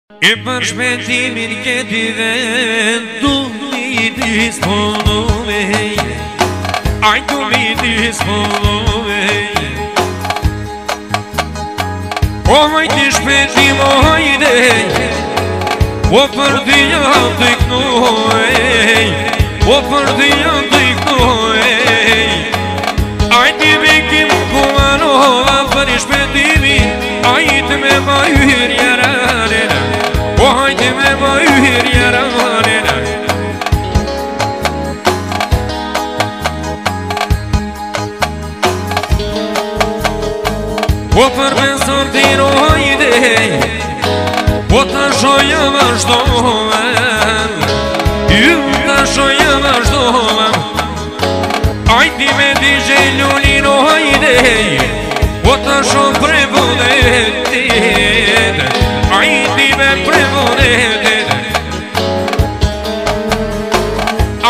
E për shpetimin këtive du mi disponove, aj du mi disponove. O majti shpetim o hajde, o për dhja të knoj, o për dhja të knoj. Ajti bekim kumanova për shpetimin, ajti me majhër jararena. O hajde me majhër jararena. O për besortin o hajde, o të shoja vazhdohem, ju të shoja vazhdohem. Ajti me DJ Lulin o hajde, o të shoh prevonetit, ajti me prevonetit.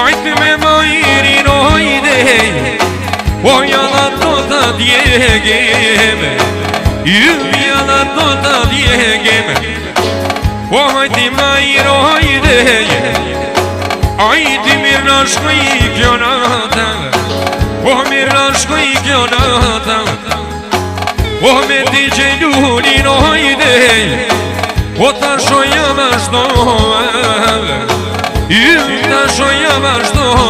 Ajti me majirin o hajde, o jala do të djegim, ju jala do të djegim. O hajti majir o hajde, ajti mirë në shkoj kjo nata, o mirë në shkoj kjo nata. O me DJ Lulin o hajde, o të shoja vazhdohem, ju të shoja vazhdohem.